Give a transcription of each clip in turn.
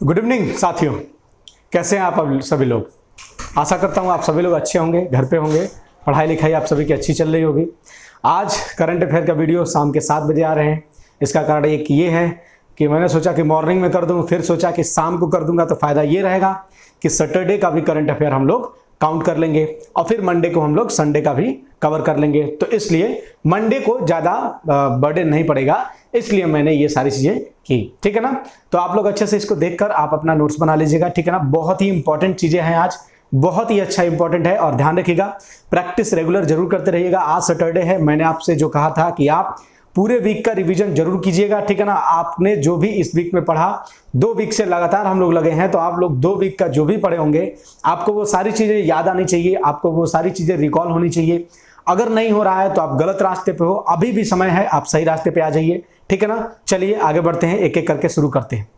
Good evening साथियों, कैसे हैं आप सभी लोग। आशा करता हूं आप सभी लोग अच्छे होंगे, घर पे होंगे, पढ़ाई लिखाई आप सभी की अच्छी चल रही होगी। आज करंट अफेयर का वीडियो शाम के 7 बजे आ रहे हैं। इसका कारण एक ये है कि मैंने सोचा कि मॉर्निंग में कर दूं, फिर सोचा कि शाम को कर दूंगा तो फ़ायदा ये रहेगा कि सैटरडे का भी करंट अफेयर हम लोग काउंट कर लेंगे और फिर मंडे को हम लोग संडे का भी कवर कर लेंगे। तो इसलिए मंडे को ज़्यादा बर्डन नहीं पड़ेगा, इसलिए मैंने ये सारी चीज़ें की। ठीक है ना। तो आप लोग अच्छे से इसको देखकर आप अपना नोट्स बना लीजिएगा। ठीक है ना। बहुत ही इंपॉर्टेंट चीज़ें हैं आज, बहुत ही अच्छा इंपॉर्टेंट है और ध्यान रखिएगा, प्रैक्टिस रेगुलर जरूर करते रहिएगा। आज सैटरडे है, मैंने आपसे जो कहा था कि आप पूरे वीक का रिवीजन जरूर कीजिएगा। ठीक है ना। आपने जो भी इस वीक में पढ़ा, 2 वीक से लगातार हम लोग लगे हैं, तो आप लोग 2 वीक का जो भी पढ़े होंगे आपको वो सारी चीज़ें याद आनी चाहिए, आपको वो सारी चीज़ें रिकॉल होनी चाहिए। अगर नहीं हो रहा है तो आप गलत रास्ते पे हो, अभी भी समय है, आप सही रास्ते पे आ जाइए। ठीक है ना। चलिए आगे बढ़ते हैं, एक एक करके शुरू करते हैं।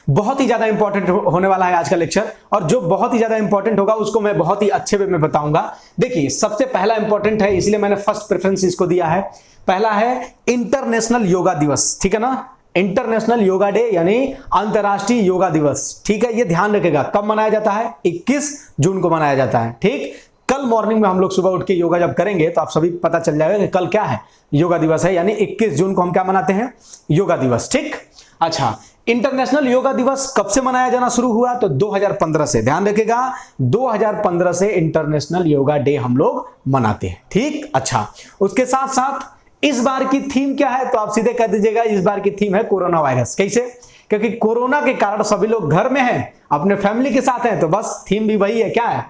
बहुत ही ज्यादा इंपॉर्टेंट होने वाला है आज का लेक्चर, और जो बहुत ही ज्यादा इंपॉर्टेंट होगा उसको मैं बहुत ही अच्छे वे में बताऊंगा। देखिए, सबसे पहला इंपॉर्टेंट है, इसलिए मैंने फर्स्ट प्रेफरेंस इसको दिया है। पहला है इंटरनेशनल योगा दिवस। ठीक है ना। इंटरनेशनल योगा डे यानी अंतर्राष्ट्रीय योगा दिवस। ठीक है, ये ध्यान रखेगा। कब मनाया जाता है? 21 जून को मनाया जाता है। ठीक, कल मॉर्निंग में हम लोग सुबह उठ के योगा जब करेंगे तो आप सभी पता चल जाएगा कि कल क्या है, योगा दिवस है। यानी 21 जून को हम क्या मनाते हैं? योगा दिवस। ठीक। अच्छा, इंटरनेशनल योगा दिवस कब से मनाया जाना शुरू हुआ? तो 2015 से। ध्यान रखिएगा, 2015 से इंटरनेशनल योगा डे हम लोग मनाते हैं। ठीक। अच्छा, उसके साथ साथ इस बार की थीम क्या है? तो आप सीधे कह दीजिएगा, इस बार की थीम है कोरोना वायरस। कैसे? क्योंकि कोरोना के कारण सभी लोग घर में हैं, अपने फैमिली के साथ हैं, तो बस थीम भी वही है। क्या है?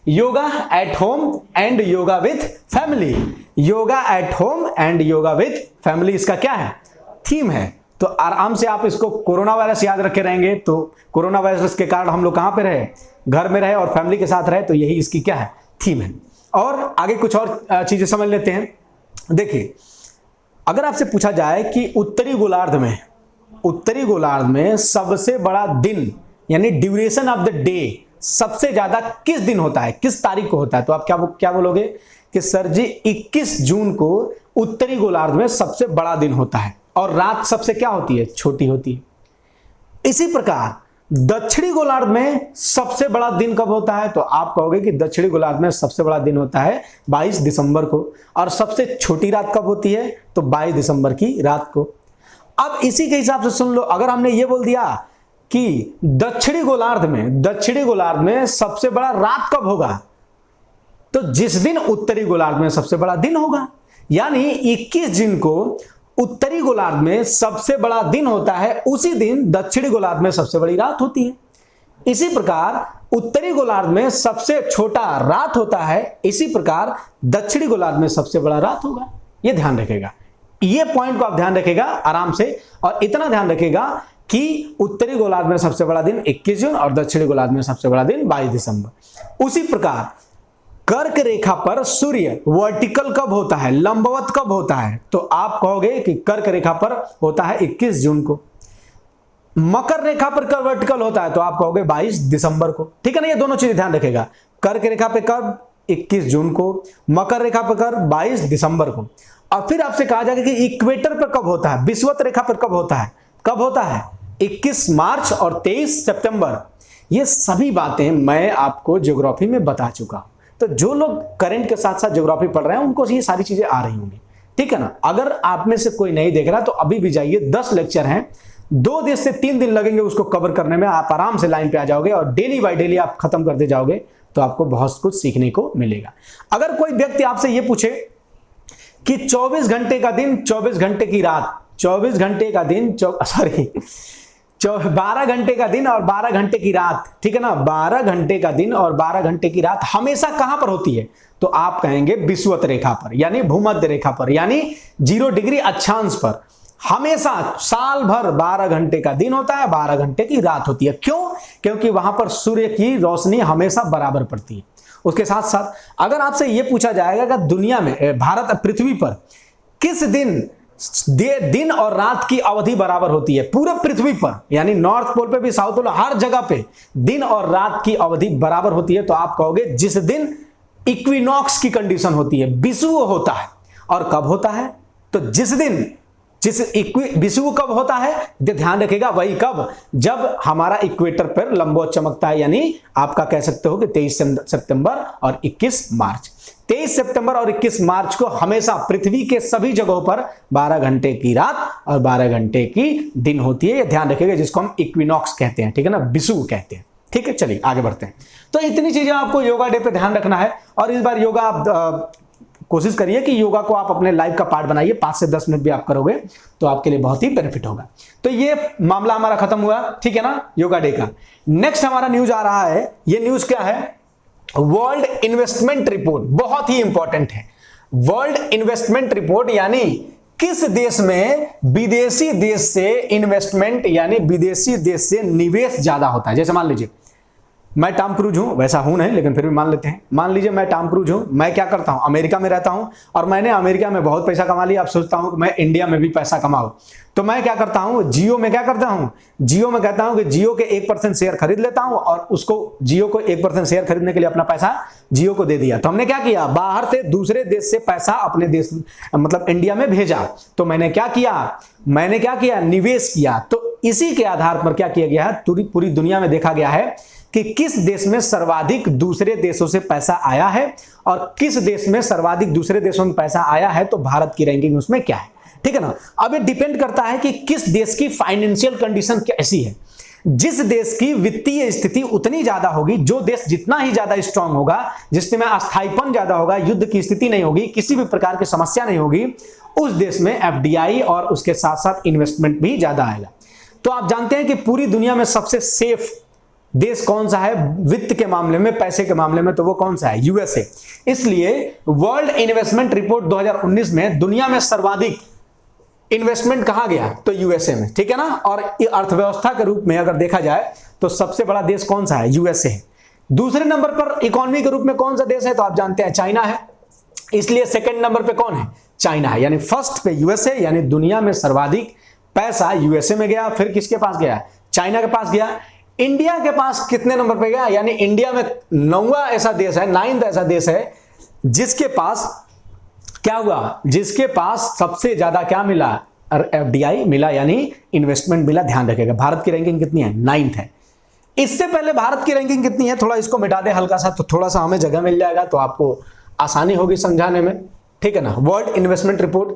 Yoga at home and yoga with family. Yoga at home and yoga with family, इसका क्या है? थीम है। तो आराम से आप इसको कोरोना वायरस याद रखे रहेंगे, तो कोरोना वायरस के कारण हम लोग कहां पे रहे? घर में रहे और फैमिली के साथ रहे, तो यही इसकी क्या है? थीम है। और आगे कुछ और चीजें समझ लेते हैं। देखिए, अगर आपसे पूछा जाए कि उत्तरी गोलार्ध में सबसे बड़ा दिन यानी ड्यूरेशन ऑफ द डे सबसे ज्यादा किस दिन होता है, किस तारीख को होता है, तो आप क्या बोलोगे कि सर जी 21 जून को उत्तरी गोलार्ध में सबसे बड़ा दिन होता है और रात सबसे क्या होती है? छोटी होती है। इसी प्रकार दक्षिणी गोलार्ध में सबसे बड़ा दिन कब होता है? तो आप कहोगे कि दक्षिणी गोलार्ध में सबसे बड़ा दिन होता है 22 दिसंबर को, और सबसे छोटी रात कब होती है? तो 22 दिसंबर की रात को। अब इसी के हिसाब से सुन लो, अगर हमने ये बोल दिया कि दक्षिणी गोलार्ध में सबसे बड़ा रात कब होगा, तो जिस दिन उत्तरी गोलार्ध में सबसे बड़ा दिन होगा। यानी 21 जून को उत्तरी गोलार्ध में सबसे बड़ा दिन होता है, उसी दिन दक्षिणी गोलार्ध में सबसे बड़ी रात होती है। इसी प्रकार उत्तरी गोलार्ध में सबसे छोटा रात होता है, इसी प्रकार दक्षिणी गोलार्ध में सबसे बड़ा रात होगा। यह ध्यान रखेगा, ये पॉइंट को आप ध्यान रखेगा आराम से, और इतना ध्यान रखेगा कि उत्तरी गोलार्ध में सबसे बड़ा दिन 21 जून और दक्षिणी गोलार्ध में सबसे बड़ा दिन 22 दिसंबर। उसी प्रकार कर्क रेखा पर सूर्य वर्टिकल कब होता है, लंबवत कब होता है? तो आप कहोगे कि कर्क रेखा पर होता है 21 जून को। मकर रेखा पर कब वर्टिकल होता है? तो आप कहोगे 22 दिसंबर को। ठीक है ना। ये दोनों चीजें ध्यान रखेगा। कर्क रेखा पे कब? 21 जून को। मकर रेखा पर कब? 22 दिसंबर को। और फिर आपसे कहा जाएगा कि इक्वेटर पर कब होता है, विषुवत रेखा पर कब होता है? कब होता है? 21 मार्च और 23 सितंबर। ये सभी बातें मैं आपको ज्योग्राफी में बता चुका हूं, तो जो लोग करंट के साथ साथ ज्योग्राफी पढ़ रहे हैं उनको ये सारी चीजें आ रही होंगी। ठीक है ना। अगर आप में से कोई नहीं देख रहा तो अभी भी जाइए, 10 लेक्चर हैं, 2 दिन से 3 दिन लगेंगे उसको कवर करने में। आप आराम से लाइन पे आ जाओगे और डेली बाय डेली आप खत्म करते जाओगे, तो आपको बहुत कुछ सीखने को मिलेगा। अगर कोई व्यक्ति आपसे ये पूछे कि 24 घंटे का दिन 24 घंटे की रात, 24 घंटे का दिन 12 घंटे का दिन और 12 घंटे की रात, ठीक है ना, 12 घंटे का दिन और 12 घंटे की रात हमेशा कहां पर होती है? तो आप कहेंगे विषुवत रेखा पर, यानी भूमध्य रेखा पर, यानी 0 डिग्री अक्षांश पर। हमेशा साल भर 12 घंटे का दिन होता है, 12 घंटे की रात होती है। क्यों? क्योंकि वहां पर सूर्य की रोशनी हमेशा बराबर पड़ती है। उसके साथ साथ अगर आपसे यह पूछा जाएगा कि दुनिया में, भारत पृथ्वी पर किस दिन और रात की अवधि बराबर होती है पूरे पृथ्वी पर, यानी नॉर्थ पोल पे भी, साउथ पोल, हर जगह पे दिन और रात की अवधि बराबर होती है, तो आप कहोगे जिस दिन इक्विनॉक्स की कंडीशन होती है, विषुव होता है। और कब होता है? तो जिस दिन विषुव कब होता है, ध्यान रखिएगा, वही कब, जब हमारा इक्वेटर पर लंबवत चमकता है, यानी आपका कह सकते हो कि 23 सितंबर और 21 मार्च। 23 सितंबर और 21 मार्च को हमेशा पृथ्वी के सभी जगहों पर 12 घंटे की रात और 12 घंटे की दिन होती है, ये ध्यान रखिएगा, जिसको हम इक्विनॉक्स कहते हैं, ठीक है ना, विषुव कहते हैं। ठीक है, चलिए आगे बढ़ते हैं। तो इतनी चीजें आपको योगा डे पे ध्यान रखना है, और इस बार योगा आप कोशिश करिए कि योगा को आप अपने लाइफ का पार्ट बनाइए, 5 से 10 मिनट भी आप करोगे तो आपके लिए बहुत ही बेनिफिट होगा। तो ये मामला हमारा खत्म हुआ, ठीक है ना, योगा डे का। नेक्स्ट हमारा न्यूज आ रहा है, ये न्यूज क्या है, वर्ल्ड इन्वेस्टमेंट रिपोर्ट, बहुत ही इंपॉर्टेंट है। वर्ल्ड इन्वेस्टमेंट रिपोर्ट यानी किस देश में विदेशी देश से इन्वेस्टमेंट यानी विदेशी देश से निवेश ज्यादा होता है। जैसे मान लीजिए मैं टॉम क्रूज हूं, वैसा हूं नहीं लेकिन फिर भी मान लेते हैं, मान लीजिए मैं टॉम क्रूज हूं, मैं क्या करता हूं, अमेरिका में रहता हूं और मैंने अमेरिका में बहुत पैसा कमा लिया, अब सोचता हूं कि मैं इंडिया में भी पैसा कमाऊं, तो मैं क्या करता हूं, जियो में क्या करता हूं, जियो में कहता हूं कि जियो के 1% शेयर खरीद लेता हूं और उसको जियो को 1% शेयर खरीदने के लिए अपना पैसा जियो को दे दिया। तो हमने क्या किया, बाहर से दूसरे देश से पैसा अपने देश मतलब इंडिया में भेजा। तो मैंने क्या किया, निवेश किया। तो इसी के आधार पर क्या किया गया है, पूरी दुनिया में देखा गया है कि किस देश में सर्वाधिक दूसरे देशों से पैसा आया है और किस देश में सर्वाधिक दूसरे देशों में पैसा आया है, तो भारत की रैंकिंग उसमें क्या है, ठीक है ना। अब ये डिपेंड करता है कि किस देश की फाइनेंशियल कंडीशन कैसी है। जिस देश की वित्तीय स्थिति उतनी ज्यादा होगी, जो देश जितना ही ज्यादा स्ट्रांग होगा, जिसमें अस्थायीपन ज्यादा होगा, युद्ध की स्थिति नहीं होगी, किसी भी प्रकार की समस्या नहीं होगी, उस देश में एफडीआई और उसके साथ साथ इन्वेस्टमेंट भी ज्यादा आएगा। तो आप जानते हैं कि पूरी दुनिया में सबसे सेफ देश कौन सा है वित्त के मामले में, पैसे के मामले में, तो वो कौन सा है, यूएसए। इसलिए वर्ल्ड इन्वेस्टमेंट रिपोर्ट 2019 में दुनिया में सर्वाधिक इन्वेस्टमेंट कहां गया, तो यूएसए में, ठीक है ना। और अर्थव्यवस्था के रूप में अगर देखा जाए तो सबसे बड़ा देश कौन सा है, यूएसए है। दूसरे नंबर पर इकोनॉमी के रूप में कौन सा देश है, तो आप जानते हैं चाइना है। इसलिए सेकंड नंबर पे कौन है, चाइना है। यानी फर्स्ट पे यूएसए, यानी दुनिया में सर्वाधिक पैसा यूएसए में गया, फिर किसके पास गया, चाइना के पास गया। इंडिया के पास कितने नंबर पे गया, यानी इंडिया में 9वां ऐसा देश है, 9th ऐसा देश है जिसके पास क्या हुआ, जिसके पास सबसे ज्यादा क्या मिला, एफडीआई मिला, यानी इन्वेस्टमेंट मिला। ध्यान रखिएगा भारत की रैंकिंग कितनी है, 9th है। इससे पहले भारत की रैंकिंग कितनी है, थोड़ा इसको मिटा दे हल्का सा, तो थोड़ा सा हमें जगह मिल जाएगा, तो आपको आसानी होगी समझाने में, ठीक है ना। वर्ल्ड इन्वेस्टमेंट रिपोर्ट,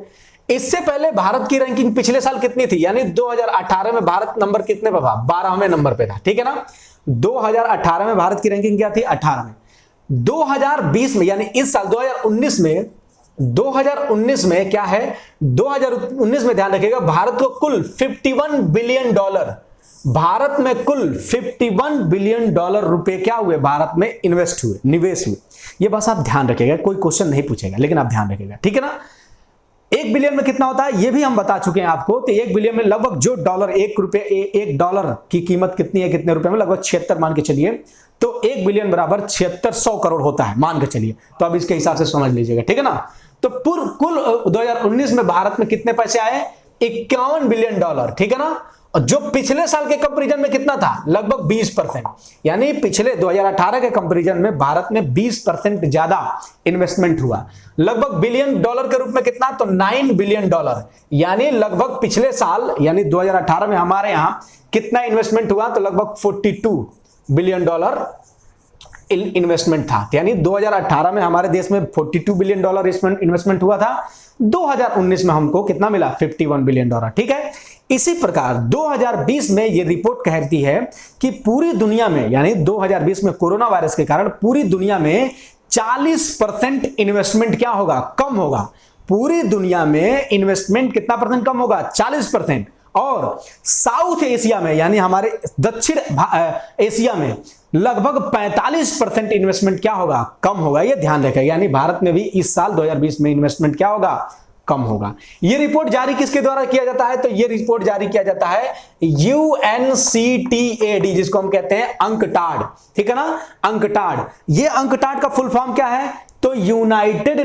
इससे पहले भारत की रैंकिंग पिछले साल कितनी थी, यानी 2018 में भारत नंबर कितने पे था, 12वें नंबर पे था, ठीक है ना। 2018 में भारत की रैंकिंग क्या थी, 18 में। 2020 में यानी इस साल 2019 में क्या है, 2019 में ध्यान रखिएगा भारत को कुल $51 बिलियन, भारत में कुल $51 बिलियन रुपए क्या हुए, भारत में इन्वेस्ट हुए, निवेश हुए। ये बस आप ध्यान रखिएगा, कोई क्वेश्चन नहीं पूछेगा लेकिन आप ध्यान रखिएगा, ठीक है ना। 1 बिलियन में कितना होता है ये भी हम बता चुके हैं आपको। तो 1 बिलियन में लगभग जो डॉलर, $1 की कीमत कितनी है, कितने रुपए में, लगभग 76 मान के चलिए। तो 1 बिलियन बराबर 7600 करोड़ होता है मान के चलिए। तो अब इसके हिसाब से समझ लीजिएगा, ठीक है ना। तो कुल 2019 में भारत में कितने पैसे आए, $51 बिलियन, ठीक है ना। और जो पिछले साल के कंपैरिजन में कितना था, लगभग 20%, यानी पिछले 2018 के कंपैरिजन में भारत में 20% ज्यादा इन्वेस्टमेंट हुआ। लगभग बिलियन डॉलर के रूप में कितना, तो $9 बिलियन, यानी लगभग पिछले साल यानी 2018 में हमारे यहां कितना इन्वेस्टमेंट हुआ, तो लगभग $42 बिलियन इन्वेस्टमेंट था। यानी 2018 में हमारे देश में $42 बिलियन इन्वेस्टमेंट हुआ था, 2019 में हमको कितना मिला, $51 बिलियन, ठीक है। इसी प्रकार 2020 में यह रिपोर्ट कहती है कि पूरी दुनिया में, यानी 2020 में कोरोना वायरस के कारण पूरी दुनिया में 40% इन्वेस्टमेंट क्या होगा, कम होगा। पूरी दुनिया में इन्वेस्टमेंट कितना परसेंट कम होगा, 40%। और साउथ एशिया में यानी हमारे दक्षिण एशिया में लगभग 45% इन्वेस्टमेंट क्या होगा, कम होगा। यह ध्यान रखेगा, यानी भारत में भी इस साल 2020 में इन्वेस्टमेंट क्या होगा, कम होगा। यह रिपोर्ट जारी किसके द्वारा किया जाता है, तो यह रिपोर्ट जारी किया जाता है UNCTAD, जिसको हम कहते हैं अंकटाड, ठीक है ना, अंकटाड। यह अंकटाड का फुल फॉर्म क्या है, तो United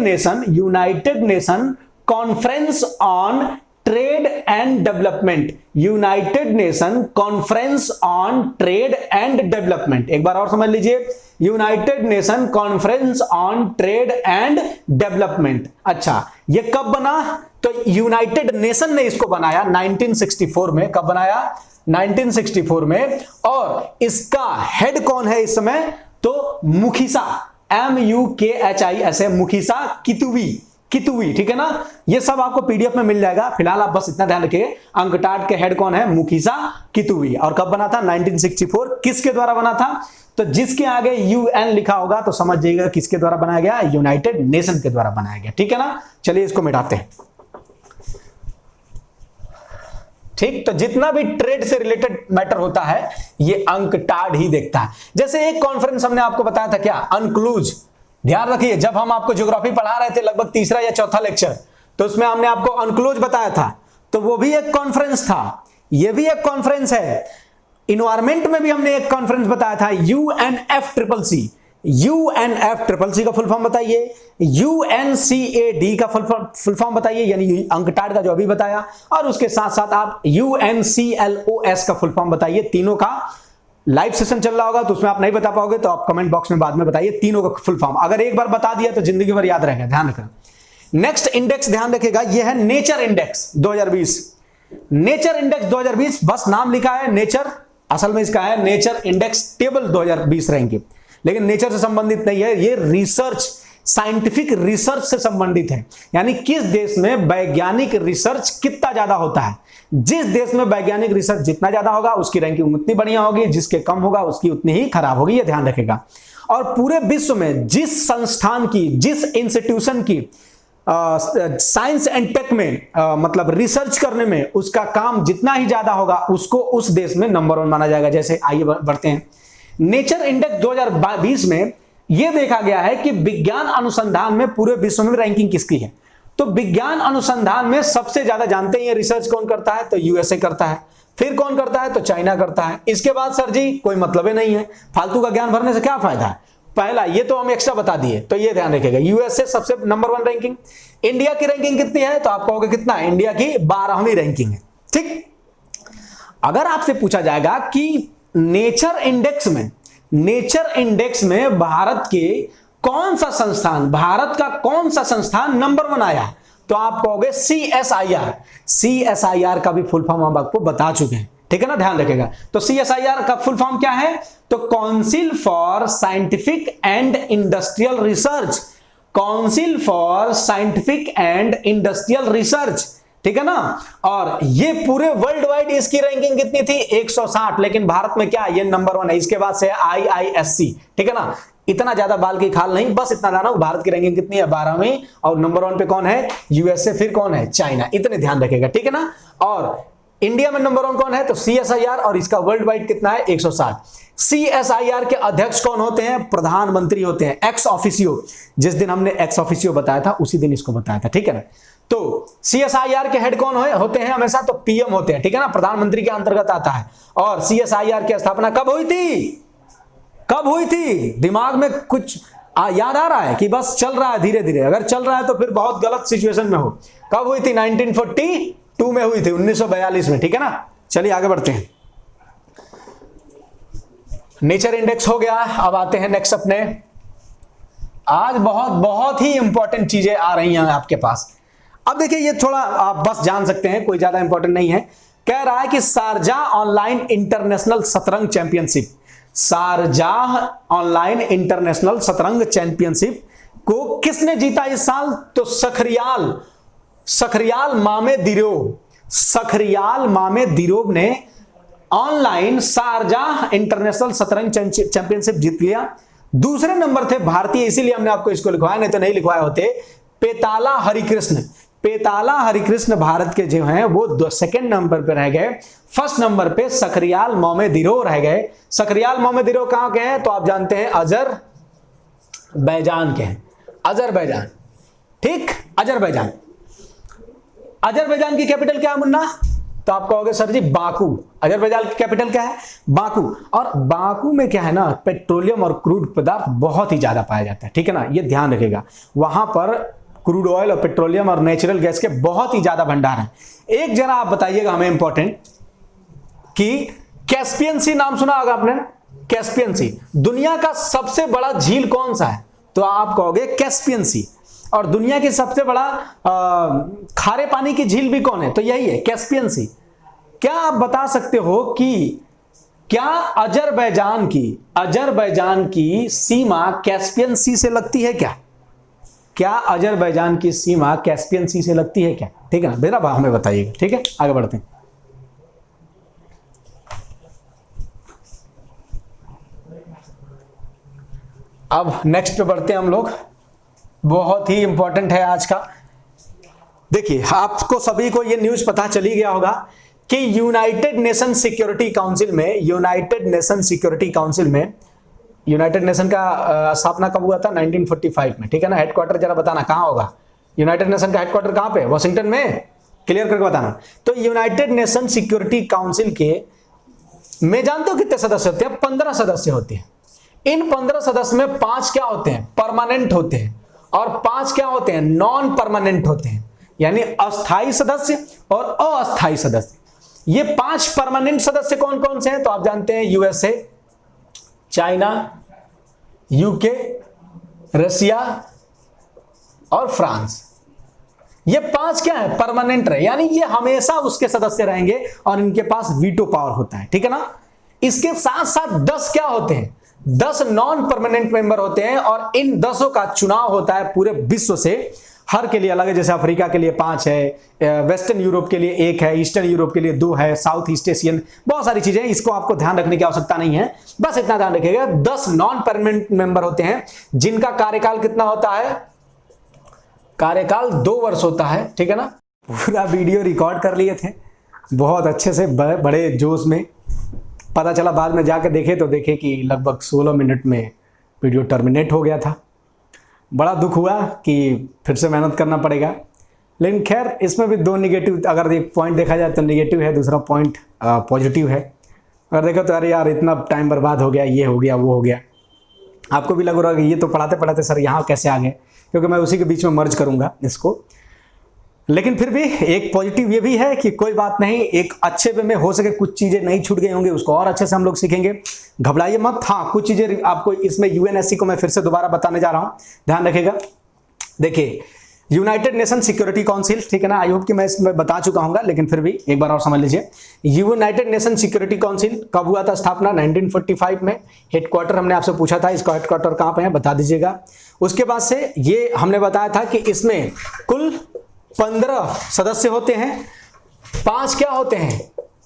nation conference on trade and development, United nation conference on trade and development. एक बार और समझ लीजिए, United nation conference on trade and development. अच्छा, ये कब बना, तो यूनाइटेड नेशन ने इसको बनाया 1964 में। कब बनाया? 1964 में। और इसका हेड कौन है इस समय? तो मुखिसा, MUKHI ऐसे, मुखिसा कितुवी, ठीक है ना। ये सब आपको पीडीएफ में मिल जाएगा। फिलहाल आप बस इतना ध्यान रखिए, अंकटाड के हेड कौन है? मुखिसा कितुवी। और कब बना था? 1964। किसके द्वारा बना था? तो जिसके आगे UN लिखा होगा तो समझ जाइएगा किसके द्वारा बनाया गया? यूनाइटेड नेशन के द्वारा बनाया गया, ठीक है ना। चलिए इसको मिटाते हैं। ठीक, तो जितना भी ट्रेड से रिलेटेड मैटर होता है ये अंकटाड ही देखता है। जैसे एक कॉन्फ्रेंस हमने आपको बताया था, क्या? अनक्लूज। ध्यान रखिए, जब हम आपको ज्योग्राफी पढ़ा रहे थे लगभग तीसरा या चौथा लेक्चर, तो उसमें हमने आपको अनक्लोज बताया था, तो वो भी एक कॉन्फ्रेंस था, ये भी एक कॉन्फ्रेंस है। इन्वायरमेंट में भी हमने एक कॉन्फ्रेंस बताया था, UNFCCC। UNFCCC का फुल फॉर्म बताइए, UNCAD का फुल फॉर्म बताइए, यानी अंकटाड का जो अभी बताया, और उसके साथ साथ आप UNCLOS का फुल फॉर्म बताइए। तीनों का लाइव सेशन चल रहा होगा तो उसमें आप नहीं बता पाओगे तो आप कमेंट बॉक्स में बाद में बताइए तीनों का फुल फॉर्म। अगर एक बार बता दिया तो जिंदगी भर याद रहेगा, ध्यान रखना। नेक्स्ट इंडेक्स ध्यान रखिएगा, यह है नेचर इंडेक्स 2020। नेचर इंडेक्स 2020, बस नाम लिखा है नेचर, असल में इसका है नेचर इंडेक्स टेबल 2020 रैंकिंग, लेकिन नेचर से संबंधित नहीं है, ये रिसर्च, साइंटिफिक रिसर्च से संबंधित है। यानी किस देश में वैज्ञानिक रिसर्च कितना ज्यादा होता है। जिस देश में वैज्ञानिक रिसर्च जितना ज्यादा होगा उसकी रैंकिंग उतनी बढ़िया होगी, जिसके कम होगा उसकी उतनी ही खराब होगी, ये ध्यान रखेगा। और पूरे विश्व में जिस संस्थान की, जिस इंस्टीट्यूशन की साइंस एंड टेक में मतलब रिसर्च करने में उसका काम जितना ही ज्यादा होगा उसको उस देश में नंबर 1 माना जाएगा। जैसे आइए बढ़ते हैं, नेचर इंडेक्स 2020 में यह देखा गया है कि विज्ञान अनुसंधान में पूरे विश्व में रैंकिंग किसकी है। तो विज्ञान अनुसंधान में सबसे ज्यादा जानते हैं ये रिसर्च कौन करता है? तो USA करता है। फिर कौन करता है? तो चाइना करता है। इसके बाद सर जी कोई मतलब ही नहीं है, फालतू का ज्ञान भरने से क्या फायदा है। पहला ये तो हम एक्स्ट्रा बता दिए, तो ये ध्यान रखिएगा, USA सबसे नंबर 1 रैंकिंग। इंडिया की रैंकिंग कितनी है? तो आप कहोगे कितना? इंडिया की 12वीं रैंकिंग है। ठीक, अगर आपसे पूछा जाएगा कि नेचर इंडेक्स में भारत के कौन सा संस्थान, भारत का कौन सा संस्थान नंबर 1 आया, तो आप कहोगे CSIR। CSIR का भी फुल फॉर्म हम आपको बता चुके हैं, ठीक है ना, ध्यान रखेगा। तो CSIR का फुल फॉर्म क्या है? तो council for scientific and industrial research. Council for scientific and industrial research, ठीक है ना। और ये पूरे वर्ल्ड वाइड इसकी रैंकिंग कितनी थी? 160। लेकिन भारत में क्या, ये नंबर 1 है। इसके बाद से IISc, ठीक है ना। इतना ज्यादा बाल की खाल नहीं, बस इतना जाना भारत की रैंकिंग कितनी है? 12वीं। और नंबर 1 पे कौन है? USA। फिर कौन है? चाइना। इतने ध्यान रखेगा, ठीक है ना। और इंडिया में नंबर 1 कौन है? तो CSIR, और इसका वर्ल्ड वाइड कितना है? 160। CSIR के अध्यक्ष कौन होते हैं? प्रधानमंत्री होते हैं, एक्स ऑफिसियो। जिस दिन हमने एक्स ऑफिसियो बताया था उसी दिन इसको बताया था, ठीक है ना। तो CSIR के हेड कौन होते हैं हमेशा? तो PM होते हैं, ठीक है ना, प्रधानमंत्री के अंतर्गत आता है। और CSIR की स्थापना कब हुई थी? कब हुई थी? दिमाग में कुछ याद आ रहा है कि बस चल रहा है धीरे धीरे? अगर चल रहा है तो फिर बहुत गलत सिचुएशन में हो। कब हुई थी? 1942 में हुई थी, 1942 में, ठीक है ना। चलिए आगे बढ़ते हैं। नेचर इंडेक्स हो गया, अब आते हैं नेक्स्ट अपने। आज बहुत ही इंपॉर्टेंट चीजें आ रही हैं आपके पास। अब देखिए, ये थोड़ा आप बस जान सकते हैं, कोई ज्यादा इंपॉर्टेंट नहीं है। कह रहा है कि शारजाह ऑनलाइन इंटरनेशनल शतरंज चैंपियनशिप, शारजाह ऑनलाइन इंटरनेशनल शतरंज चैंपियनशिप को किसने जीता इस साल? तो सखरियाल मामे दिरोब ने ऑनलाइन शारजाह इंटरनेशनल शतरंज चैंपियनशिप जीत लिया। दूसरे नंबर थे भारतीय, इसीलिए हमने आपको इसको लिखवाया, नहीं तो नहीं लिखवाए होते, पेताला हरिकृष्ण भारत के जो हैं वो सेकंड नंबर पे रह गए। फर्स्ट नंबर पे सखरियाल मोमेदिरो रह गए। सखरियाल मोमेदिरो कहां के हैं? तो आप जानते हैं अजरबैजान के हैं, अजरबैजान, ठीक, अजरबैजान की कैपिटल क्या है मुन्ना? तो आप कहोगे सर जी बाकू। अजरबैजान की कैपिटल क्या है? बाकू। और बाकू में क्या है ना, पेट्रोलियम और क्रूड पदार्थ बहुत ही ज्यादा पाया जाता है, ठीक है ना, ये ध्यान रखिएगा। वहां पर क्रूड ऑयल और पेट्रोलियम और नेचुरल गैस के बहुत ही ज्यादा भंडार हैं। एक जरा आप बताइएगा हमें इंपॉर्टेंट कि कैस्पियन सी नाम सुना होगा आपने? कैस्पियन सी दुनिया का सबसे बड़ा झील कौन सा है? तो आप कहोगे कैस्पियन सी। और दुनिया की सबसे बड़ा खारे पानी की झील भी कौन है? तो यही है, कैस्पियन सी। क्या आप बता सकते हो कि क्या अजरबैजान की सीमा कैस्पियन सी से लगती है क्या? क्या अजरबैजान की सीमा कैस्पियन सी से लगती है क्या? ठीक है ना, मेरा हमें बताइएगा। ठीक है, आगे बढ़ते हैं। अब नेक्स्ट पे बढ़ते हैं हम लोग, बहुत ही इंपॉर्टेंट है आज का। देखिए, आपको सभी को ये न्यूज पता चली गया होगा कि यूनाइटेड नेशन सिक्योरिटी काउंसिल में यूनाइटेड नेशन का स्थापना कब हुआ था? 1945 में। ठीक है ना। हेडक्वार्टर जरा बताना कहां होगा? यूनाइटेड नेशन का हेडक्वार्टर कहां पे? वॉशिंगटन में। क्लियर करके बताना। तो यूनाइटेड नेशन सिक्योरिटी काउंसिल के में जानते हो कितने सदस्य होते हैं? 15 सदस्य होते हैं। इन 15 सदस्य में 5 क्या होते हैं? परमानेंट होते हैं, और 5 क्या होते हैं? नॉन परमानेंट होते हैं, यानी अस्थायी सदस्य और अस्थायी सदस्य। ये 5 परमानेंट सदस्य कौन कौन से हैं? तो आप जानते हैं, यूएसए, चाइना, यूके, रशिया और फ्रांस। ये 5 क्या है? परमानेंट रहे, यानी ये हमेशा उसके सदस्य रहेंगे और इनके पास वीटो पावर होता है। ठीक है ना। इसके साथ साथ 10 क्या होते हैं? 10 नॉन परमानेंट मेंबर होते हैं, और इन 10 का चुनाव होता है पूरे विश्व से। हर के लिए अलग है, जैसे अफ्रीका के लिए 5 है, वेस्टर्न यूरोप के लिए 1 है, ईस्टर्न यूरोप के लिए 2 है, साउथ ईस्ट एशियन, बहुत सारी चीजें। इसको आपको ध्यान रखने की आवश्यकता नहीं है, बस इतना ध्यान रखिएगा। 10 नॉन परमानेंट मेंबर होते हैं, जिनका कार्यकाल कितना होता है? कार्यकाल 2 वर्ष होता है। ठीक है ना। पूरा वीडियो रिकॉर्ड कर लिए थे बहुत अच्छे से, बड़े जोश में। पता चला बाद में जाके देखे तो देखे कि लगभग 16 मिनट में वीडियो टर्मिनेट हो गया था। बड़ा दुख हुआ कि फिर से मेहनत करना पड़ेगा, लेकिन खैर इसमें भी 2 निगेटिव, अगर एक पॉइंट देखा जाए तो निगेटिव है, दूसरा पॉइंट पॉजिटिव है। अगर देखो तो अरे यार इतना टाइम बर्बाद हो गया, ये हो गया, वो हो गया। आपको भी लग रहा है कि ये तो पढ़ाते पढ़ाते सर यहाँ कैसे आ गए, क्योंकि मैं उसी के बीच में मर्ज करूँगा इसको। लेकिन फिर भी एक पॉजिटिव ये भी है कि कोई बात नहीं, एक अच्छे वे में हो सके कुछ चीज़ें नहीं छूट गई होंगी, उसको और अच्छे से हम लोग सीखेंगे। घबराइए मत। हाँ, कुछ चीज़ें आपको इसमें यूएनएससी को मैं फिर से दोबारा बताने जा रहा हूँ, ध्यान रखिएगा। देखिए, यूनाइटेड नेशन सिक्योरिटी काउंसिल, ठीक है ना। आई होप कि मैं इसमें बता चुका हूँ, लेकिन फिर भी एक बार और समझ लीजिए। यूनाइटेड नेशन सिक्योरिटी काउंसिल कब हुआ था स्थापना? 1945 में। हेडक्वार्टर हमने आपसे पूछा था, इसका हेडक्वार्टर कहाँ पे है बता दीजिएगा। उसके बाद से ये हमने बताया था कि इसमें कुल 15 सदस्य होते हैं। 5 क्या होते हैं?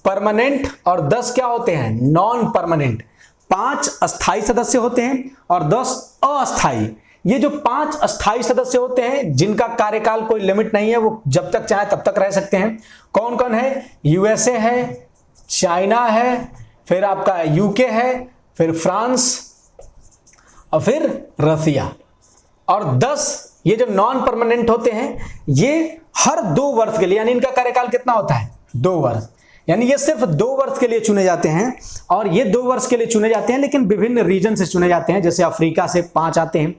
परमानेंट, और 10 क्या होते हैं? Non permanent. 5 अस्थायी सदस्य होते हैं और 10 अस्थायी। ये जो 5 अस्थायी सदस्य होते हैं, जिनका कार्यकाल कोई लिमिट नहीं है, वो जब तक चाहे तब तक रह सकते हैं। कौन कौन है? यूएसए है, चाइना है, फिर आपका यूके है, फिर फ्रांस और फिर रसिया। और 10 ये जो नॉन परमानेंट होते हैं, ये हर 2 वर्ष के लिए, यानी इनका कार्यकाल कितना होता है? 2 वर्ष। यानी ये सिर्फ 2 वर्ष के लिए चुने जाते हैं, और ये 2 वर्ष के लिए चुने जाते हैं, लेकिन विभिन्न रीजन से चुने जाते हैं। जैसे अफ्रीका से 5 आते हैं,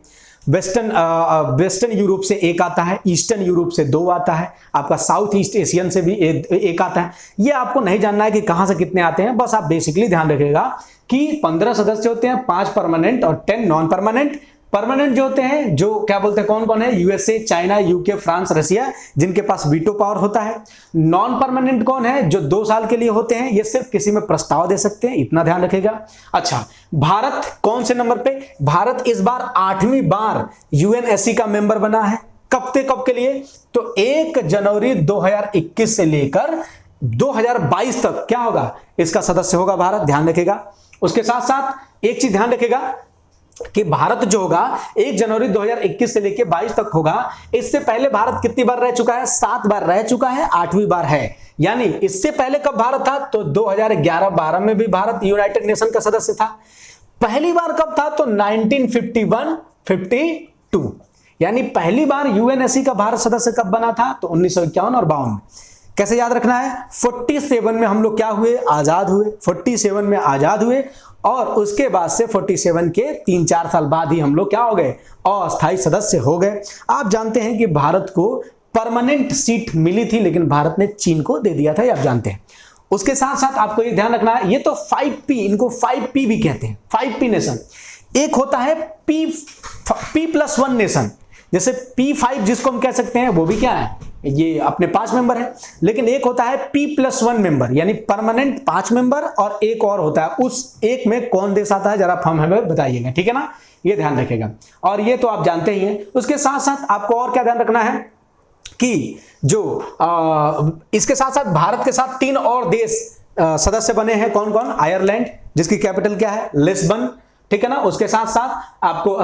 वेस्टर्न यूरोप से 1 आता है, ईस्टर्न यूरोप से 2 आता है, आपका साउथ ईस्ट एशियन से भी 1 आता है। ये आपको नहीं जानना है कि कहां से कितने आते हैं, बस आप बेसिकली ध्यान रखिएगा कि 15 सदस्य होते हैं, 5 परमानेंट और 10 नॉन परमानेंट। परमानेंट जो होते हैं, जो क्या बोलते हैं, कौन कौन है? USA, China, UK, France, Russia, जिनके पास वीटो पावर होता है। नॉन परमानेंट कौन है? जो 2 साल के लिए होते हैं, ये सिर्फ किसी में प्रस्ताव दे सकते हैं, इतना ध्यान रखिएगा। अच्छा, भारत कौन से नंबर पे? भारत इस बार 8वीं बार यूएनएससी का मेंबर बना है। कब के लिए? तो 1 जनवरी 2021 से लेकर 2022 तक क्या होगा? इसका सदस्य होगा भारत, ध्यान रखिएगा। उसके साथ साथ एक चीज ध्यान रखिएगा कि भारत जो होगा 1 जनवरी 2021 से लेकर 22 तक होगा। इससे पहले भारत कितनी बार रह चुका है? 7 बार रह चुका है, 8वीं बार है। यानी इससे पहले कब भारत था? तो 2011-12 में भी भारत यूनाइटेड नेशन का सदस्य था। पहली बार कब था? तो 1951-52। यानी पहली बार यूएनएससी का भारत सदस्य कब बना था? तो 1951 और 52 में। कैसे याद रखना है? 47 में हम लोग क्या हुए? आजाद हुए। 47 में आजाद हुए, और उसके बाद से 47 के 3-4 साल बाद ही हम लोग क्या हो गए? अस्थायी सदस्य हो गए। आप जानते हैं कि भारत को परमानेंट सीट मिली थी, लेकिन भारत ने चीन को दे दिया था, ये आप जानते हैं। उसके साथ साथ आपको ये ध्यान रखना है, ये तो 5P, इनको 5P भी कहते हैं, 5P नेशन। एक होता है P+1 नेशन, जैसे P5 जिसको हम कह सकते हैं वो भी क्या है, ये अपने 5 मेंबर है, लेकिन एक होता है P+1 मेंबर यानी परमानेंट 5 मेंबर, और एक और होता है, उस एक में कौन देश आता है जरा हम हमें बताइएगा, ठीक है ना, ये ध्यान रखेगा। और ये तो आप जानते ही हैं। उसके साथ साथ आपको और क्या ध्यान रखना है कि जो इसके साथ साथ भारत के साथ 3 और देश सदस्य बने हैं, कौन कौन, आयरलैंड जिसकी कैपिटल क्या है, लिस्बन, ठीक है ना, उसके साथ साथ आपको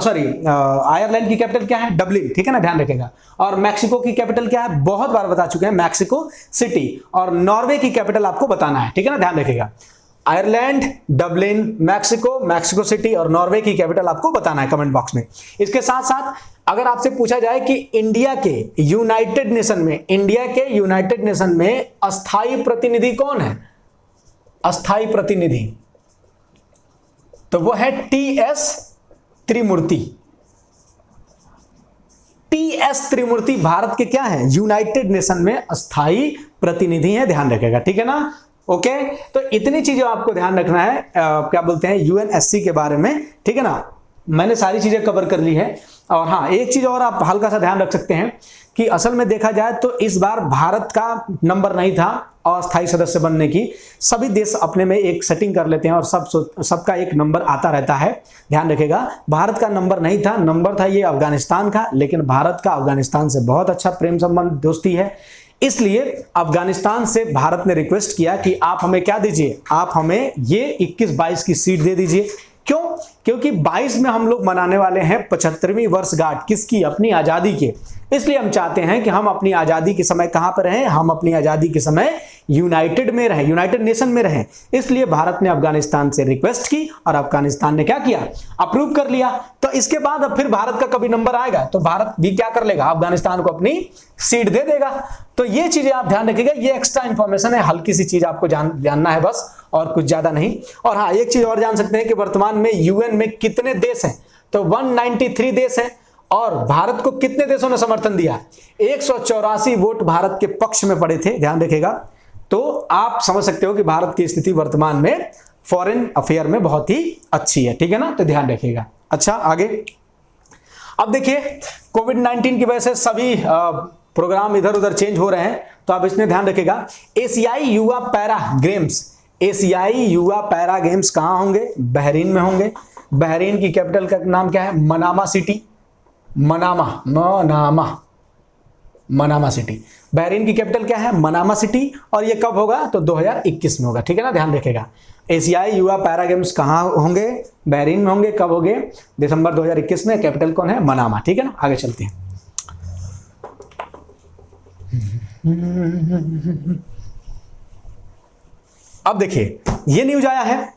आयरलैंड की कैपिटल क्या है, डबलिन, ठीक है ना, ध्यान रखेगा। और मैक्सिको की कैपिटल क्या है, बहुत बार बता चुके हैं, मैक्सिको सिटी। और नॉर्वे की कैपिटल आपको बताना है, ठीक है ना, ध्यान रखेगा। आयरलैंड, डबलिन, मैक्सिको सिटी और नॉर्वे की कैपिटल आपको बताना है कमेंट बॉक्स में। इसके साथ साथ अगर आपसे पूछा जाए कि इंडिया के यूनाइटेड नेशन में अस्थाई प्रतिनिधि कौन है, अस्थाई प्रतिनिधि, तो वो है टी.एस. त्रिमूर्ति। टी.एस. त्रिमूर्ति भारत के क्या है, यूनाइटेड नेशन में अस्थाई प्रतिनिधि हैं, ध्यान रखेगा, ठीक है ना। ओके, तो इतनी चीजें आपको ध्यान रखना है, क्या बोलते हैं, यूएनएससी के बारे में, ठीक है ना। मैंने सारी चीजें कवर कर ली है। और हाँ, एक चीज और आप हल्का सा ध्यान रख सकते हैं कि असल में देखा जाए तो इस बार भारत का नंबर नहीं था अस्थायी सदस्य बनने की। सभी देश अपने में एक सेटिंग कर लेते हैं और सबका एक नंबर आता रहता है, ध्यान रखेगा। भारत का नंबर नहीं था, नंबर था ये अफगानिस्तान का, लेकिन भारत का अफगानिस्तान से बहुत अच्छा प्रेम संबंध, दोस्ती है, इसलिए अफगानिस्तान से भारत ने रिक्वेस्ट किया कि आप हमें क्या दीजिए, आप हमें ये 21-22 की सीट दे दीजिए। क्यों? क्योंकि 22 में हम लोग मनाने वाले हैं 75वीं वर्षगांठ, किसकी, अपनी आजादी के। इसलिए हम चाहते हैं कि हम अपनी आजादी के समय कहां पर रहें, हम अपनी आजादी के समय यूनाइटेड में रहें, यूनाइटेड नेशन में रहें। इसलिए भारत ने अफगानिस्तान से रिक्वेस्ट की और अफगानिस्तान ने क्या किया, अप्रूव कर लिया। तो इसके बाद अब फिर भारत का कभी नंबर आएगा तो भारत भी क्या कर लेगा, अफगानिस्तान को अपनी सीट दे देगा। तो ये चीजें आप ध्यान रखिएगा, ये एक्स्ट्रा इंफॉर्मेशन है, हल्की सी चीज आपको जानना है बस, और कुछ ज्यादा नहीं। और हाँ, एक चीज और जान सकते हैं कि वर्तमान में यूएन में कितने देश हैं, तो 193 देश हैं। और भारत को कितने देशों ने समर्थन दिया, 184 वोट भारत के पक्ष में पड़े थे, ध्यान रखिएगा। तो आप समझ सकते हो कि भारत की स्थिति वर्तमान में फॉरेन अफेयर में बहुत ही अच्छी है, ठीक है ना, तो ध्यान रखिएगा। अच्छा, आगे अब देखिए, कोविड-19 की वजह से सभी प्रोग्राम इधर उधर चेंज हो रहे हैं, तो आप इसमें ध्यान रखिएगा। एशियाई युवा पैरा गेम्स कहां होंगे, बहरीन में होंगे। बहरीन की कैपिटल का नाम क्या है, Manama city, Manama city. Bahrain की कैपिटल क्या है, मनामा सिटी। और ये कब होगा, तो 2021 में होगा, ठीक है ना, ध्यान रखिएगा। एशियाई युवा पैरा गेम्स कहां होंगे, बहरीन में होंगे। कब होंगे, दिसंबर 2021 में। कैपिटल कौन है, मनामा, ठीक है ना। आगे चलते हैं। अब देखिए, ये न्यूज आया है,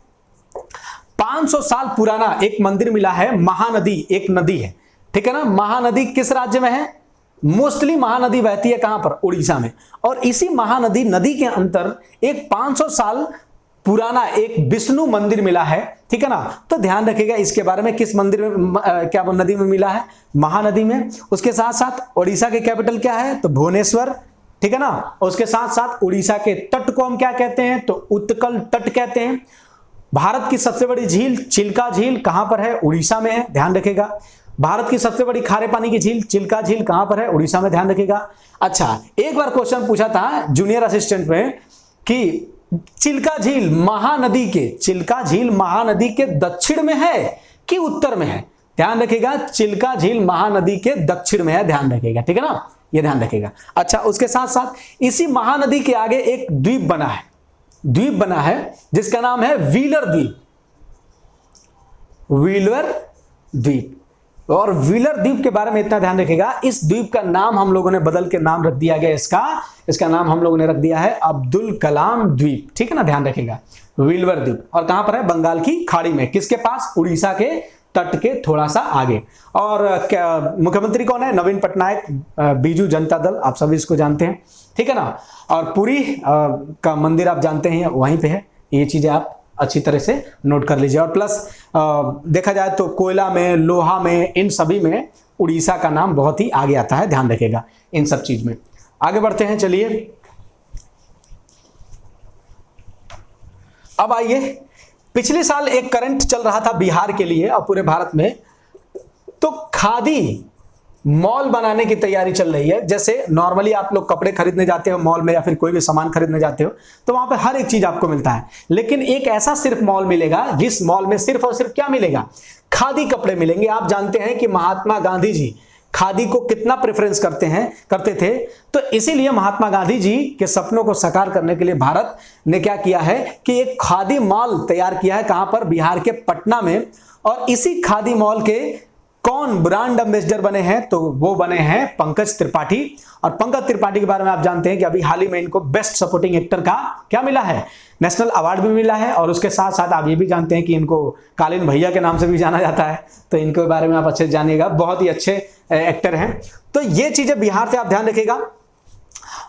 500 साल पुराना एक मंदिर मिला है, महानदी, एक नदी है, ठीक है ना। महानदी किस राज्य में है, मोस्टली महानदी बहती है कहां पर, उड़ीसा में। और इसी महानदी नदी के अंतर एक 500 साल पुराना एक विष्णु मंदिर मिला है, ठीक है ना। तो ध्यान रखिएगा इसके बारे में, किस मंदिर में, क्या वो नदी में मिला है, महानदी में। उसके साथ साथ उड़ीसा की कैपिटल क्या है, तो भुवनेश्वर, ठीक है ना। उसके साथ साथ उड़ीसा के तट को हम क्या कहते हैं, तो उत्कल तट कहते हैं। भारत की सबसे बड़ी झील चिल्का झील कहां पर है, उड़ीसा में है, ध्यान रखिएगा। भारत की सबसे बड़ी खारे पानी की झील चिल्का झील कहां पर है, उड़ीसा में, ध्यान रखिएगा। अच्छा, एक बार क्वेश्चन पूछा था जूनियर असिस्टेंट में कि चिल्का झील महानदी के दक्षिण में है कि उत्तर में है, ध्यान रखिएगा। चिल्का झील महानदी के दक्षिण में है, ध्यान रखिएगा, ठीक है ना, ये ध्यान रखिएगा। अच्छा, उसके साथ साथ इसी महानदी के आगे एक द्वीप बना है जिसका नाम है व्हीलर द्वीप। और व्हीलर द्वीप के बारे में इतना ध्यान रखिएगा, इस द्वीप का नाम हम लोगों ने बदल के नाम रख दिया गया, इसका नाम हम लोगों ने रख दिया है अब्दुल कलाम द्वीप, ठीक है ना, ध्यान रखिएगा। व्हीलर द्वीप, और कहां पर है, बंगाल की खाड़ी में, किसके पास, उड़ीसा के तट के थोड़ा सा आगे। और मुख्यमंत्री कौन है, नवीन पटनायक, बीजू जनता दल, आप सभी इसको जानते हैं, ठीक है ना। और पुरी का मंदिर आप जानते हैं वहीं पे है। ये चीजें आप अच्छी तरह से नोट कर लीजिए। और प्लस देखा जाए तो कोयला में, लोहा में, इन सभी में उड़ीसा का नाम बहुत ही आगे आता है, ध्यान रखिएगा इन सब चीज में। आगे बढ़ते हैं, चलिए अब आइए, पिछले साल एक करंट चल रहा था बिहार के लिए और पूरे भारत में, तो खादी मॉल बनाने की तैयारी चल रही है। जैसे नॉर्मली आप लोग कपड़े खरीदने जाते हो मॉल में या फिर कोई भी सामान खरीदने जाते हो तो वहां पे हर एक चीज आपको मिलता है, लेकिन एक ऐसा सिर्फ मॉल मिलेगा जिस मॉल में सिर्फ और सिर्फ क्या मिलेगा, खादी कपड़े मिलेंगे। आप जानते हैं कि महात्मा गांधी जी खादी को कितना प्रेफरेंस करते थे, तो इसीलिए महात्मा गांधी जी के सपनों को साकार करने के लिए भारत ने क्या किया है कि एक खादी मॉल तैयार किया है। कहां पर, बिहार के पटना में। और इसी खादी मॉल के कौन ब्रांड एम्बेसडर बने हैं, तो वो बने हैं पंकज त्रिपाठी। और पंकज त्रिपाठी के बारे में आप जानते हैं कि अभी हाल ही में इनको बेस्ट सपोर्टिंग एक्टर का क्या मिला है, नेशनल अवार्ड भी मिला है। और उसके साथ साथ आप ये भी जानते हैं कि इनको कालीन भैया के नाम से भी जाना जाता है, तो इनके बारे में आप अच्छे से जानिएगा, बहुत ही अच्छे एक्टर हैं। तो ये चीजें बिहार से आप ध्यान रखिएगा।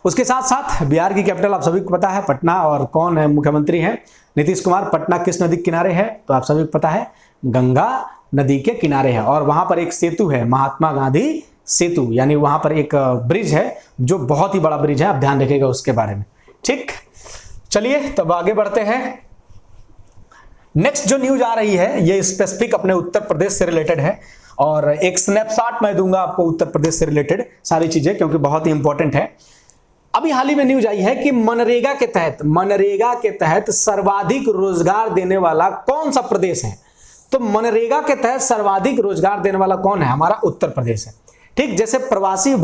उसके साथ साथ बिहार की कैपिटल आप सभी को पता है पटना, और कौन है मुख्यमंत्री हैं, नीतीश कुमार। पटना किस नदी के किनारे है, तो आप सभी को पता है गंगा नदी के किनारे है। और वहां पर एक सेतु है, महात्मा गांधी सेतु, यानी वहां पर एक ब्रिज है जो बहुत ही बड़ा ब्रिज है, आप ध्यान रखिएगा उसके बारे में। ठीक, चलिए तब आगे बढ़ते हैं। नेक्स्ट जो न्यूज आ रही है ये स्पेसिफिक अपने उत्तर प्रदेश से रिलेटेड है, और एक स्नैपशॉट मैं दूंगा आपको उत्तर प्रदेश से रिलेटेड सारी चीजें, क्योंकि बहुत ही इंपॉर्टेंट है। अभी हाल ही में न्यूज आई है कि मनरेगा के तहत सर्वाधिक रोजगार देने वाला कौन सा प्रदेश है। तो मनरेगा के तहत सर्वाधिक रोजगार देने वाला कौन है, हमारा उत्तर प्रदेश है। ठीक, जैसे प्रवासी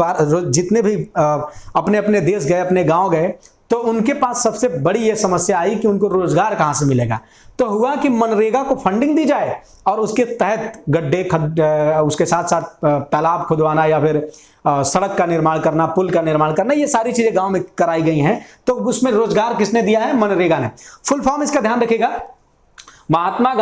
जितने भी अपने अपने देश गए, अपने गांव गए, तो उनके पास सबसे बड़ी ये समस्या आई कि उनको रोजगार कहां से मिलेगा। तो हुआ कि मनरेगा को फंडिंग दी जाए और उसके तहत गड्ढे उसके साथ साथ तालाब खुदवाना या फिर सड़क का निर्माण करना, पुल का निर्माण करना, ये सारी चीजें गांव में कराई गई हैं। तो उसमें रोजगार किसने दिया है, मनरेगा ने। फुल फॉर्म इसका ध्यान रखिएगा, Mahatma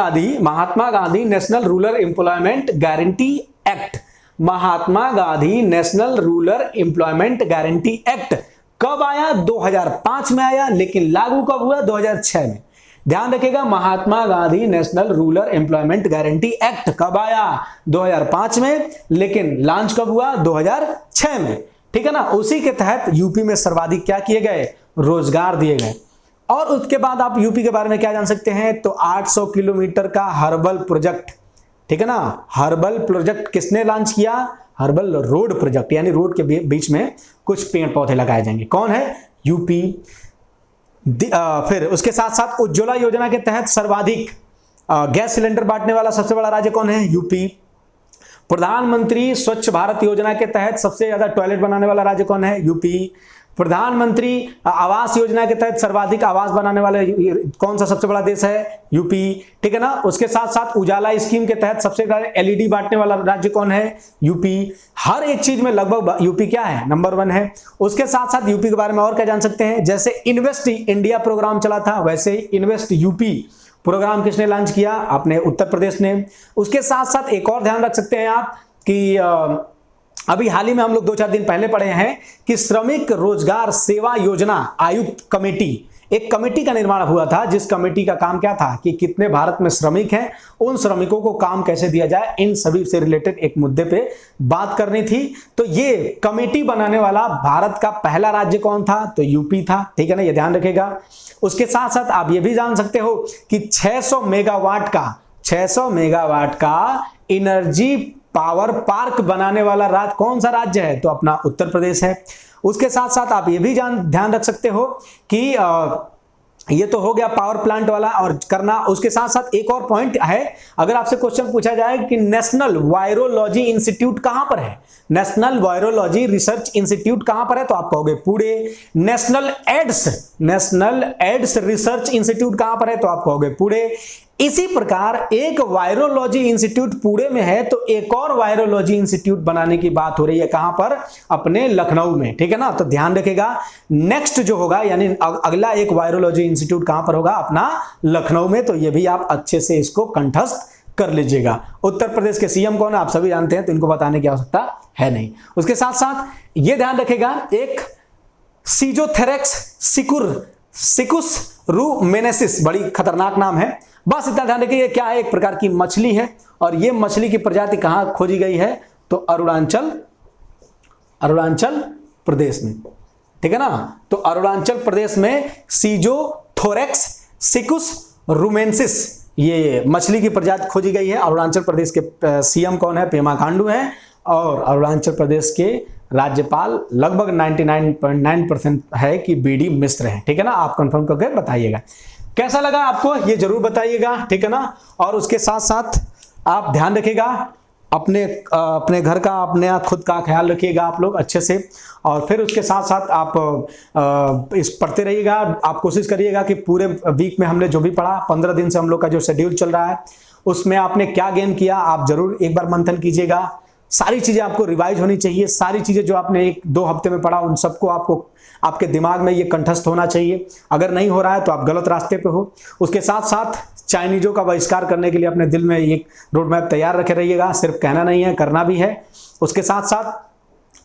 Gandhi national rural employment guarantee act. Mahatma Gandhi national rural employment guarantee act कब आया, 2005 में आया, लेकिन लागू कब हुआ, 2006 में। ध्यान रखिएगा, Mahatma Gandhi national rural employment guarantee act कब आया, 2005 में, लेकिन लॉन्च कब हुआ, 2006 में। ठीक है ना। उसी के तहत यूपी में सर्वाधिक क्या किए गए, रोजगार दिए गए। और उसके बाद आप यूपी के बारे में क्या जान सकते हैं, तो 800 किलोमीटर का हर्बल प्रोजेक्ट, ठीक है ना। हर्बल प्रोजेक्ट किसने लॉन्च किया, हर्बल रोड प्रोजेक्ट, यानी रोड के बीच में कुछ पेड़ पौधे लगाए जाएंगे। कौन है, यूपी। फिर उसके साथ साथ उज्ज्वला योजना के तहत सर्वाधिक गैस सिलेंडर बांटने वाला सबसे बड़ा राज्य कौन है, यूपी। प्रधानमंत्री स्वच्छ भारत योजना के तहत सबसे ज्यादा टॉयलेट बनाने वाला राज्य कौन है, यूपी। प्रधानमंत्री आवास योजना के तहत सर्वाधिक आवास बनाने वाले कौन सा सबसे बड़ा देश है, यूपी। ठीक है ना। उसके साथ साथ उजाला स्कीम के तहत सबसे ज्यादा एलईडी बांटने वाला राज्य कौन है, यूपी। हर एक चीज में लगभग यूपी क्या है, नंबर 1 है। उसके साथ साथ यूपी के बारे में और क्या जान सकते हैं, जैसे इन्वेस्ट इंडिया प्रोग्राम चला था, वैसे इन्वेस्ट यूपी प्रोग्राम किसने लॉन्च किया, अपने उत्तर प्रदेश ने। उसके साथ साथ एक और ध्यान रख सकते हैं आप कि अभी हाल ही में हम लोग 2-4 दिन पहले पढ़े हैं कि श्रमिक रोजगार सेवा योजना आयुक्त कमेटी, एक कमेटी का निर्माण हुआ था, जिस कमेटी का काम क्या था कि कितने भारत में श्रमिक हैं, उन श्रमिकों को काम कैसे दिया जाए, इन सभी से रिलेटेड एक मुद्दे पे बात करनी थी। तो ये कमेटी बनाने वाला भारत का पहला राज्य कौन था, तो यूपी था। ठीक है ना, ये ध्यान रखेगा। उसके साथ साथ आप ये भी जान सकते हो कि 600 मेगावाट का एनर्जी पावर पार्क बनाने वाला राज्य कौन सा राज्य है, तो अपना उत्तर प्रदेश है। उसके साथ साथ आप ये भी ध्यान रख सकते हो कि ये तो हो गया पावर प्लांट वाला और करना। उसके साथ साथ एक और पॉइंट है, अगर आपसे क्वेश्चन पूछा जाए कि नेशनल वायरोलॉजी इंस्टीट्यूट कहां पर है, नेशनल वायरोलॉजी रिसर्च इंस्टीट्यूट कहां पर है, तो आप कहोगे Pune. National ads research institute कहां पर है, तो आप कहोगे पुणे। इसी प्रकार एक वायरोलॉजी इंस्टीट्यूट पुणे में है, तो एक और वायरोलॉजी इंस्टीट्यूट बनाने की बात हो रही है, कहां पर, अपने लखनऊ में। ठीक है ना। तो ध्यान रखेगा, नेक्स्ट जो होगा यानी अगला एक वायरोलॉजी इंस्टीट्यूट कहां पर होगा, अपना लखनऊ में। तो ये भी आप अच्छे से इसको कंठस्थ कर लीजिएगा। उत्तर प्रदेश के सीएम कौन है, आप सभी जानते हैं, तो इनको बताने की आवश्यकता है नहीं। उसके साथ साथ ये ध्यान रखेगा, एक सीजोथेरेक्स सिकुस रूमेनेसिस, बड़ी खतरनाक नाम है। बस इतना ध्यान रखिए, क्या है, एक प्रकार की मछली है, और ये मछली की प्रजाति कहां खोजी गई है, तो अरुणाचल प्रदेश में। ठीक है ना। तो अरुणाचल प्रदेश में सीजोथोरेक्स सिकुस रूमेनेसिस, ये मछली की प्रजाति खोजी गई है। अरुणाचल प्रदेश के सीएम कौन है, पेमा खांडू हैं। और अरुणाचल प्रदेश के राज्यपाल लगभग 99.9% है कि बीडी मिश्र हैं। ठीक है ना, आप कंफर्म करके बताइएगा कैसा लगा आपको, ये जरूर बताइएगा। ठीक है ना, और उसके साथ साथ आप ध्यान रखिएगा अपने घर का, अपने खुद का ख्याल रखिएगा आप लोग अच्छे से। और फिर उसके साथ साथ आप इस पढ़ते रहिएगा। आप कोशिश करिएगा कि पूरे वीक में हमने जो भी पढ़ा, 15 दिन से हम लोग का जो शेड्यूल चल रहा है उसमें आपने क्या गेन किया, आप जरूर एक बार मंथन कीजिएगा। सारी चीजें आपको रिवाइज होनी चाहिए, सारी चीजें जो आपने 1-2 हफ्ते में पढ़ा उन सबको आपको आपके दिमाग में ये कंठस्थ होना चाहिए। अगर नहीं हो रहा है तो आप गलत रास्ते पे हो। उसके साथ साथ चाइनीजों का बहिष्कार करने के लिए अपने दिल में एक रोड मैप तैयार रखे रहिएगा, सिर्फ कहना नहीं है, करना भी है। उसके साथ साथ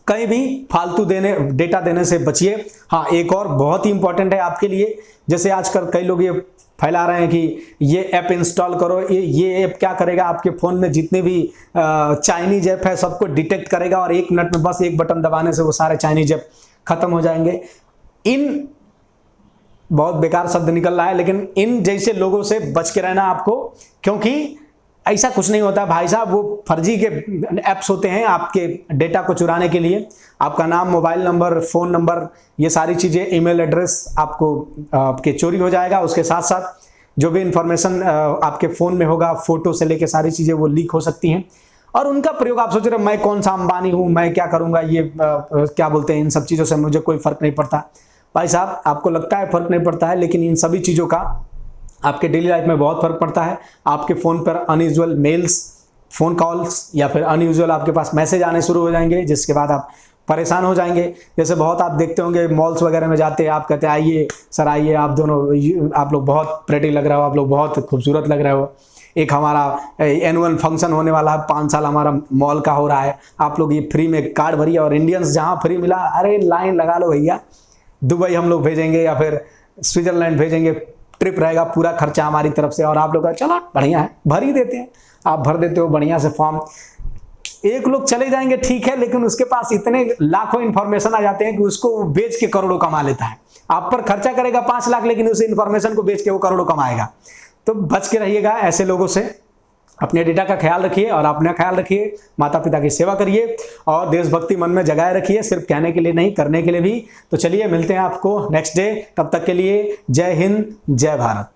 कहीं भी फालतू डेटा देने से बचिए। हाँ, एक और बहुत ही इंपॉर्टेंट है आपके लिए, जैसे आजकल कई लोग ये फैला रहे हैं कि ये ऐप इंस्टॉल करो, ये ऐप क्या करेगा, आपके फ़ोन में जितने भी चाइनीज ऐप है सबको डिटेक्ट करेगा और 1 मिनट में बस एक बटन दबाने से वो सारे चाइनीज ऐप खत्म हो जाएंगे। इन बहुत बेकार शब्द निकल रहा है, लेकिन इन जैसे लोगों से बच के रहना आपको, क्योंकि ऐसा कुछ नहीं होता भाई साहब, वो फर्जी के ऐप्स होते हैं आपके डेटा को चुराने के लिए। आपका नाम, मोबाइल नंबर, फ़ोन नंबर, ये सारी चीज़ें, ईमेल एड्रेस आपके चोरी हो जाएगा। उसके साथ साथ जो भी इंफॉर्मेशन आपके फ़ोन में होगा, फ़ोटो से लेके सारी चीज़ें वो लीक हो सकती हैं। और उनका प्रयोग आप सोच रहे हो मैं कौन सा अंबानी हूँ, मैं क्या करूँगा, ये क्या बोलते हैं, इन सब चीज़ों से मुझे कोई फ़र्क नहीं पड़ता। भाई साहब, आपको लगता है फ़र्क नहीं पड़ता है, लेकिन इन सभी चीज़ों का आपके डेली लाइफ में बहुत फ़र्क पड़ता है। आपके फ़ोन पर अनयूजुअल मेल्स, फ़ोन कॉल्स या फिर अनयूजुअल आपके पास मैसेज आने शुरू हो जाएंगे, जिसके बाद आप परेशान हो जाएंगे। जैसे बहुत आप देखते होंगे मॉल्स वगैरह में जाते हैं, आप कहते हैं आइए सर आइए, आप दोनों, आप लोग बहुत प्रेटी लग रहे हो, आप लोग बहुत खूबसूरत लग रहे हो, एक हमारा एनुअल फंक्शन होने वाला है, 5 साल हमारा मॉल का हो रहा है, आप लोग ये फ्री में कार्ड भरिए। और इंडियंस जहाँ फ्री मिला, अरे लाइन लगा लो भैया, दुबई हम लोग भेजेंगे या फिर स्विट्जरलैंड भेजेंगे, ट्रिप रहेगा, पूरा खर्चा हमारी तरफ से। और आप लोग चलो बढ़िया है, भर ही देते हैं, आप भर देते हो बढ़िया से फॉर्म। एक लोग चले जाएंगे ठीक है, लेकिन उसके पास इतने लाखों इन्फॉर्मेशन आ जाते हैं कि उसको बेच के करोड़ों कमा लेता है। आप पर खर्चा करेगा 5 लाख, लेकिन उस इन्फॉर्मेशन को बेच के वो करोड़ों कमाएगा। तो बच के रहिएगा ऐसे लोगों से, अपने डेटा का ख्याल रखिए और अपना ख्याल रखिए, माता पिता की सेवा करिए और देशभक्ति मन में जगाए रखिए, सिर्फ कहने के लिए नहीं, करने के लिए भी। तो चलिए मिलते हैं आपको नेक्स्ट डे, तब तक के लिए जय हिंद, जय भारत।